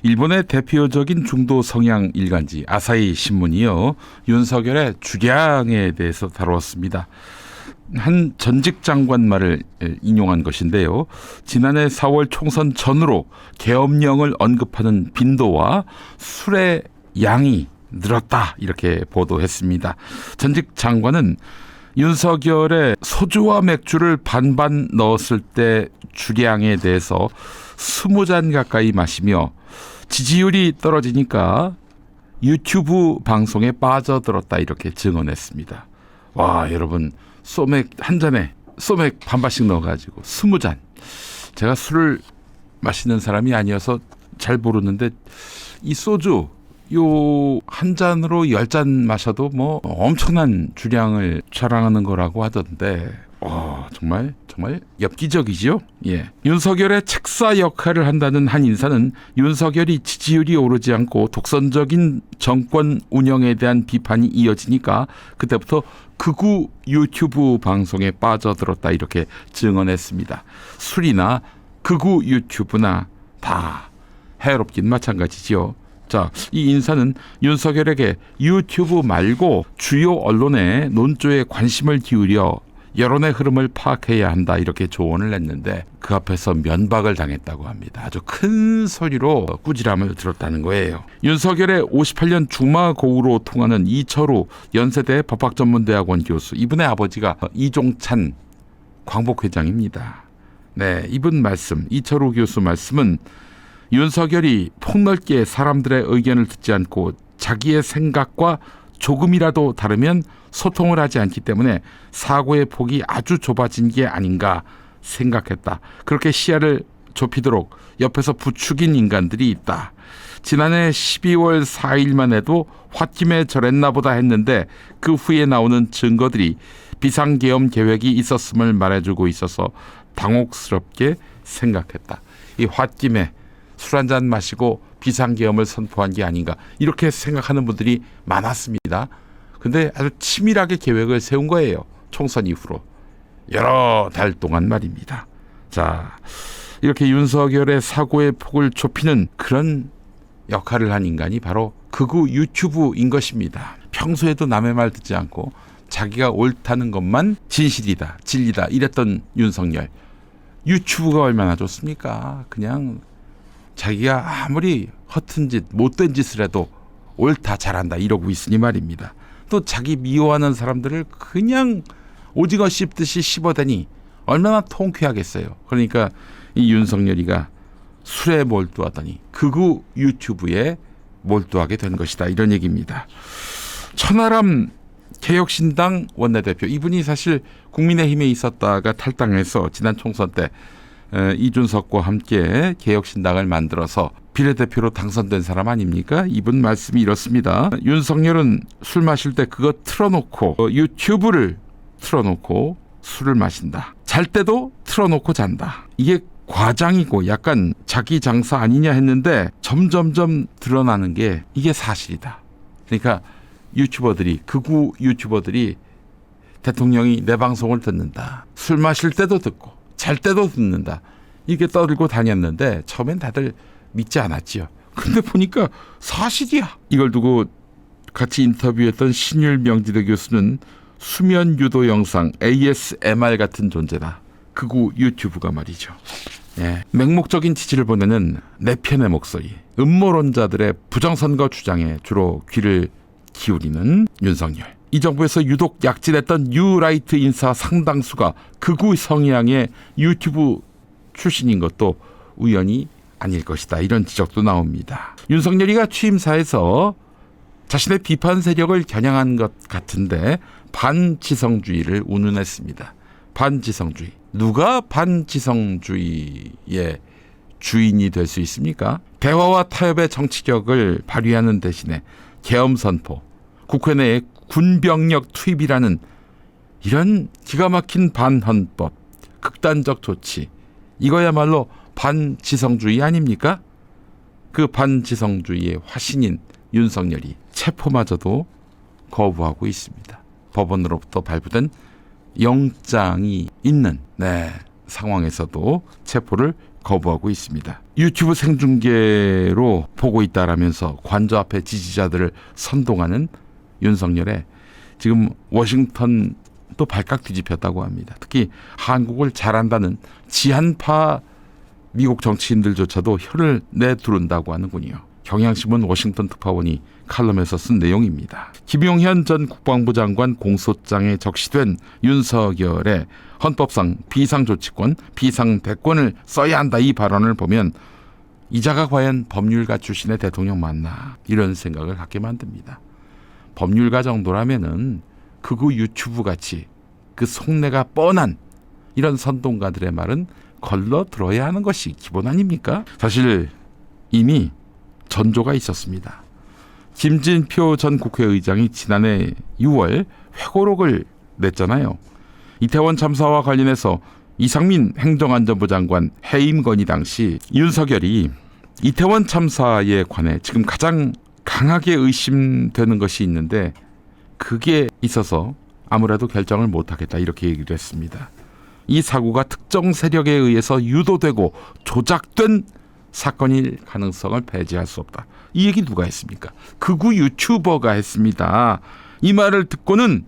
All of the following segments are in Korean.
일본의 대표적인 중도 성향 일간지 아사히 신문이요, 윤석열의 주량에 대해서 다루었습니다. 한 전직 장관 말을 인용한 것인데요. 지난해 4월 총선 전후로 계엄령을 언급하는 빈도와 술의 양이 늘었다, 이렇게 보도했습니다. 전직 장관은 윤석열의 소주와 맥주를 반반 넣었을 때 주량에 대해서 20잔 가까이 마시며 지지율이 떨어지니까 유튜브 방송에 빠져들었다, 이렇게 증언했습니다. 와, 여러분, 소맥 한 잔에 소맥 반반씩 넣어가지고 20잔. 제가 술을 마시는 사람이 아니어서 잘 모르는데 이 소주 요 한 잔으로 10잔 마셔도 뭐 엄청난 주량을 자랑하는 거라고 하던데, 정말 엽기적이죠. 예. 윤석열의 책사 역할을 한다는 한 인사는 윤석열이 지지율이 오르지 않고 독선적인 정권 운영에 대한 비판이 이어지니까 그때부터 극우 유튜브 방송에 빠져들었다, 이렇게 증언했습니다. 술이나 극우 유튜브나 다 해롭긴 마찬가지죠. 자, 이 인사는 윤석열에게 유튜브 말고 주요 언론의 논조에 관심을 기울여 여론의 흐름을 파악해야 한다, 이렇게 조언을 했는데 그 앞에서 면박을 당했다고 합니다. 아주 큰 소리로 꾸지람을 들었다는 거예요. 윤석열의 58년 중마고우로 통하는 이철우 연세대 법학전문대학원 교수, 이분의 아버지가 이종찬 광복회장입니다. 네, 이분 말씀, 이철우 교수 말씀은 윤석열이 폭넓게 사람들의 의견을 듣지 않고 자기의 생각과 조금이라도 다르면 소통을 하지 않기 때문에 사고의 폭이 아주 좁아진 게 아닌가 생각했다. 그렇게 시야를 좁히도록 옆에서 부추긴 인간들이 있다. 지난해 12월 4일만 해도 홧김에 저랬나 보다 했는데 그 후에 나오는 증거들이 비상계엄 계획이 있었음을 말해주고 있어서 당혹스럽게 생각했다. 이 홧김에 술 한잔 마시고 비상계엄을 선포한 게 아닌가, 이렇게 생각하는 분들이 많았습니다. 근데 아주 치밀하게 계획을 세운 거예요. 총선 이후로 여러 달 동안 말입니다. 자, 이렇게 윤석열의 사고의 폭을 좁히는 그런 역할을 한 인간이 바로 극우 유튜브인 것입니다. 평소에도 남의 말 듣지 않고 자기가 옳다는 것만 진실이다, 진리다 이랬던 윤석열, 유튜브가 얼마나 좋습니까? 그냥 자기가 아무리 허튼 짓, 못된 짓을 해도 옳다, 잘한다 이러고 있으니 말입니다. 또 자기 미워하는 사람들을 그냥 오징어 씹듯이 씹어대니 얼마나 통쾌하겠어요. 그러니까 이 윤석열이가 술에 몰두하더니 극우 유튜브에 몰두하게 된 것이다, 이런 얘기입니다. 천하람 개혁신당 원내대표, 이분이 사실 국민의힘에 있었다가 탈당해서 지난 총선 때 이준석과 함께 개혁신당을 만들어서 비례대표로 당선된 사람 아닙니까? 이분 말씀이 이렇습니다. 윤석열은 술 마실 때 그거 틀어놓고 유튜브를 틀어놓고 술을 마신다. 잘 때도 틀어놓고 잔다. 이게 과장이고 약간 자기 장사 아니냐 했는데 점점점 드러나는 게 이게 사실이다. 그러니까 유튜버들이, 극우 유튜버들이 대통령이 내 방송을 듣는다, 술 마실 때도 듣고 잘 때도 듣는다, 이게 떠들고 다녔는데 처음엔 다들 믿지 않았지요. 근데 보니까 사실이야. 이걸 두고 같이 인터뷰했던 신율 명지대 교수는 수면 유도 영상 ASMR 같은 존재다, 극우 유튜브가 말이죠. 예. 맹목적인 지지를 보내는 내 편의 목소리, 음모론자들의 부정선거 주장에 주로 귀를 기울이는 윤석열. 이 정부에서 유독 약진했던 뉴라이트 인사 상당수가 극우 성향의 유튜브 출신인 것도 우연이 아닐 것이다, 이런 지적도 나옵니다. 윤석열이가 취임사에서 자신의 비판 세력을 겨냥한 것 같은데 반지성주의를 운운했습니다. 반지성주의. 누가 반지성주의의 주인이 될 수 있습니까? 대화와 타협의 정치력을 발휘하는 대신에 계엄 선포, 국회 내에 군병력 투입이라는 이런 기가 막힌 반헌법, 극단적 조치, 이거야말로 반지성주의 아닙니까? 그 반지성주의의 화신인 윤석열이 체포마저도 거부하고 있습니다. 법원으로부터 발부된 영장이 있는 상황에서도 체포를 거부하고 있습니다. 유튜브 생중계로 보고 있다라면서 관저 앞에 지지자들을 선동하는 윤석열에 지금 워싱턴도 발칵 뒤집혔다고 합니다. 특히 한국을 잘한다는 지한파 미국 정치인들조차도 혀를 내두른다고 하는군요. 경향신문 워싱턴 특파원이 칼럼에서 쓴 내용입니다. 김용현 전 국방부 장관 공소장에 적시된 윤석열의 헌법상 비상조치권, 비상대권을 써야 한다 이 발언을 보면 이자가 과연 법률가 출신의 대통령 맞나 이런 생각을 갖게 만듭니다. 법률가 정도라면은 극우 유튜브 같이 그 속내가 뻔한 이런 선동가들의 말은 걸러 들어야 하는 것이 기본 아닙니까? 사실 이미 전조가 있었습니다. 김진표 전 국회의장이 지난해 6월 회고록을 냈잖아요. 이태원 참사와 관련해서 이상민 행정안전부 장관 해임 건의 당시 윤석열이 이태원 참사에 관해 지금 가장 강하게 의심되는 것이 있는데 그게 있어서 아무래도 결정을 못하겠다 이렇게 얘기를 했습니다. 이 사고가 특정 세력에 의해서 유도되고 조작된 사건일 가능성을 배제할 수 없다. 이 얘기 누가 했습니까? 극우 유튜버가 했습니다. 이 말을 듣고는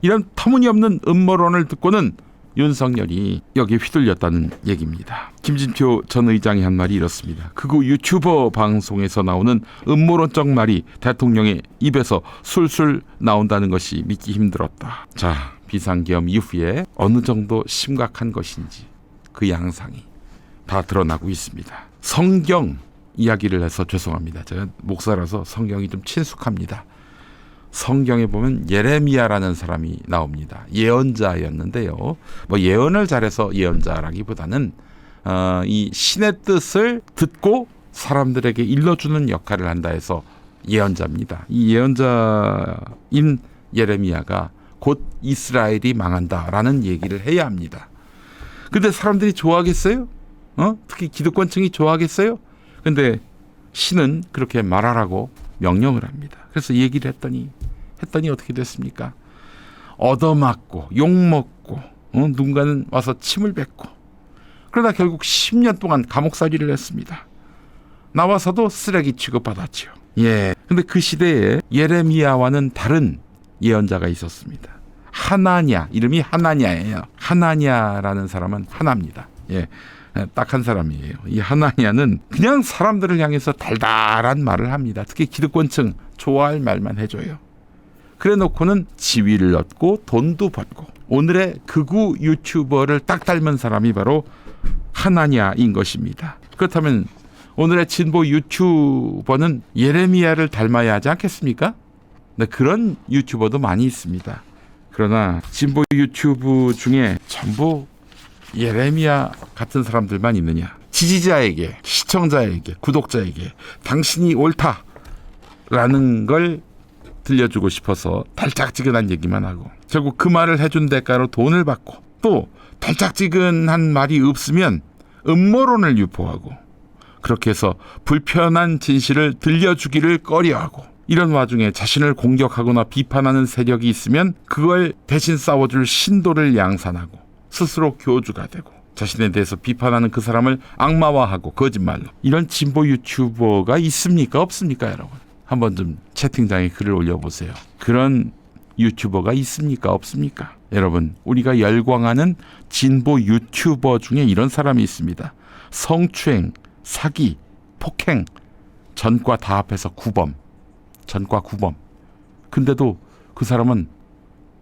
이런 터무니없는 음모론을 듣고는 윤석열이 여기에 휘둘렸다는 얘기입니다. 김진표 전 의장이 한 말이 이렇습니다. 극우 유튜버 방송에서 나오는 음모론적 말이 대통령의 입에서 술술 나온다는 것이 믿기 힘들었다. 자, 비상계엄 이후에 어느 정도 심각한 것인지 그 양상이 다 드러나고 있습니다. 성경 이야기를 해서 죄송합니다. 제가 목사라서 성경이 좀 친숙합니다. 성경에 보면 예레미야라는 사람이 나옵니다. 예언자였는데요. 뭐 예언을 잘해서 예언자라기보다는 이 신의 뜻을 듣고 사람들에게 일러주는 역할을 한다 해서 예언자입니다. 이 예언자인 예레미야가 곧 이스라엘이 망한다라는 얘기를 해야 합니다. 근데 사람들이 좋아하겠어요? 특히 기득권층이 좋아하겠어요? 근데 신은 그렇게 말하라고 명령을 합니다. 그래서 얘기를 했더니 어떻게 됐습니까? 얻어맞고 욕먹고 누군가는 와서 침을 뱉고 그러다 결국 10년 동안 감옥살이를 했습니다. 나와서도 쓰레기 취급받았죠. 예. 근데 그 시대에 예레미야와는 다른 예언자가 있었습니다. 하나냐, 이름이 하나냐예요. 하나냐라는 사람은 하나입니다. 예. 딱 한 사람이에요. 이 하나냐는 그냥 사람들을 향해서 달달한 말을 합니다. 특히 기득권층 좋아할 말만 해줘요. 그래 놓고는 지위를 얻고 돈도 벌고 오늘의 극우 유튜버를 딱 닮은 사람이 바로 하나냐인 것입니다. 그렇다면 오늘의 진보 유튜버는 예레미야를 닮아야 하지 않겠습니까? 네, 그런 유튜버도 많이 있습니다. 그러나 진보 유튜브 중에 전부 예레미야 같은 사람들만 있느냐? 지지자에게, 시청자에게, 구독자에게 당신이 옳다라는 걸 들려주고 싶어서 달짝지근한 얘기만 하고 결국 그 말을 해준 대가로 돈을 받고 또 달짝지근한 말이 없으면 음모론을 유포하고 그렇게 해서 불편한 진실을 들려주기를 꺼려하고 이런 와중에 자신을 공격하거나 비판하는 세력이 있으면 그걸 대신 싸워줄 신도를 양산하고 스스로 교주가 되고 자신에 대해서 비판하는 그 사람을 악마화하고 거짓말로 이런 진보 유튜버가 있습니까? 없습니까? 여러분 한번 좀 채팅창에 글을 올려보세요. 그런 유튜버가 있습니까? 없습니까? 여러분 우리가 열광하는 진보 유튜버 중에 이런 사람이 있습니다. 성추행, 사기, 폭행, 전과 다 합해서 구범. 전과 구범. 근데도 그 사람은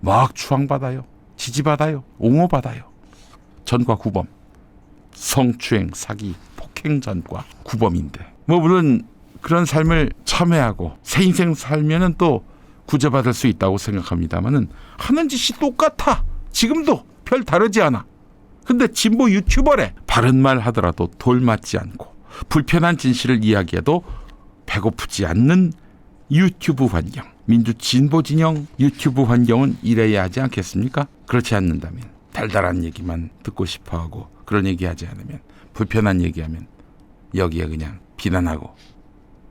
막 추앙받아요. 지지받아요. 옹호받아요. 전과 구범. 성추행, 사기, 폭행 전과 구범인데 뭐 물론 그런 삶을 참회하고 새 인생 살면은 또 구제받을 수 있다고 생각합니다만은 하는 짓이 똑같아. 지금도 별 다르지 않아. 근데 진보 유튜버래. 바른 말 하더라도 돌 맞지 않고 불편한 진실을 이야기해도 배고프지 않는 유튜브 환경. 민주 진보 진영 유튜브 환경은 이래야 하지 않겠습니까? 그렇지 않는다면 달달한 얘기만 듣고 싶어하고 그런 얘기하지 않으면 불편한 얘기하면 여기에 그냥 비난하고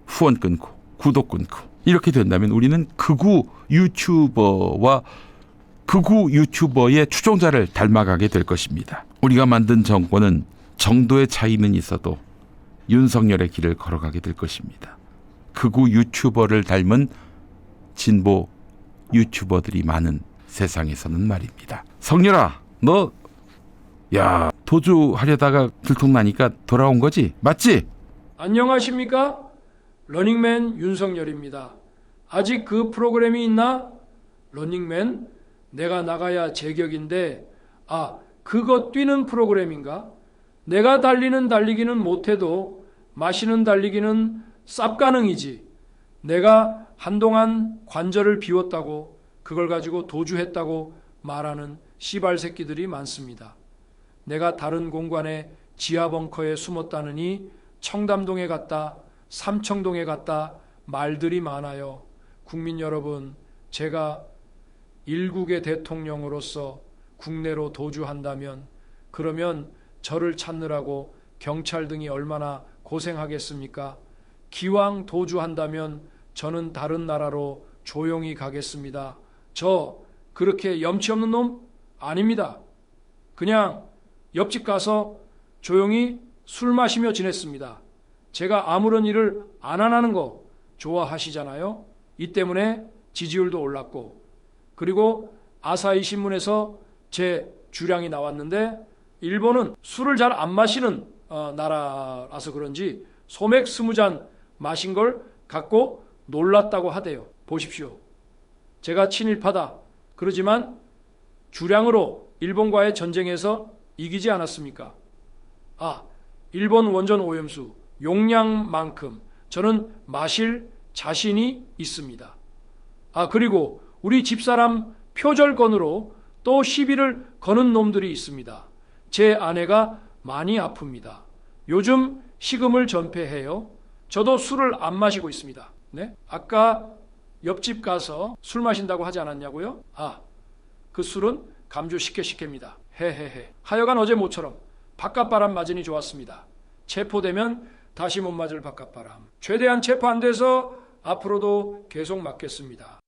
후원 끊고 구독 끊고 이렇게 된다면 우리는 극우 유튜버와 극우 유튜버의 추종자를 닮아가게 될 것입니다. 우리가 만든 정권은 정도의 차이는 있어도 윤석열의 길을 걸어가게 될 것입니다. 극우 유튜버를 닮은 진보 유튜버들이 많은 세상에서는 말입니다. 성렬아, 너 도주하려다가 들통나니까 돌아온 거지? 맞지? 안녕하십니까? 러닝맨 윤석열입니다. 아직 그 프로그램이 있나? 러닝맨? 내가 나가야 제격인데, 그거 뛰는 프로그램인가? 내가 달리기는 못해도 마시는 달리기는 쌉가능이지. 내가 한동안 관절을 비웠다고 그걸 가지고 도주했다고 말하는 씨발 새끼들이 많습니다. 내가 다른 공간에 지하 벙커에 숨었다느니 청담동에 갔다, 삼청동에 갔다 말들이 많아요. 국민 여러분, 제가 일국의 대통령으로서 국내로 도주한다면 그러면 저를 찾느라고 경찰 등이 얼마나 고생하겠습니까? 기왕 도주한다면 저는 다른 나라로 조용히 가겠습니다. 저 그렇게 염치 없는 놈 아닙니다. 그냥 옆집 가서 조용히 술 마시며 지냈습니다. 제가 아무런 일을 안 하는 거 좋아하시잖아요. 이 때문에 지지율도 올랐고, 그리고 아사히 신문에서 제 주량이 나왔는데 일본은 술을 잘 안 마시는 나라라서 그런지 소맥 20잔 마신 걸 갖고 놀랐다고 하대요. 보십시오. 제가 친일파다 그러지만 주량으로 일본과의 전쟁에서 이기지 않았습니까? 일본 원전 오염수 용량만큼 저는 마실 자신이 있습니다. 그리고 우리 집사람 표절건으로 또 시비를 거는 놈들이 있습니다. 제 아내가 많이 아픕니다. 요즘 식음을 전폐해요. 저도 술을 안 마시고 있습니다. 네? 아까 옆집 가서 술 마신다고 하지 않았냐고요? 그 술은 감주 식혜입니다. 헤헤헤. 하여간 어제 모처럼 바깥바람 맞으니 좋았습니다. 체포되면 다시 못 맞을 바깥바람. 최대한 체포 안 돼서 앞으로도 계속 맞겠습니다.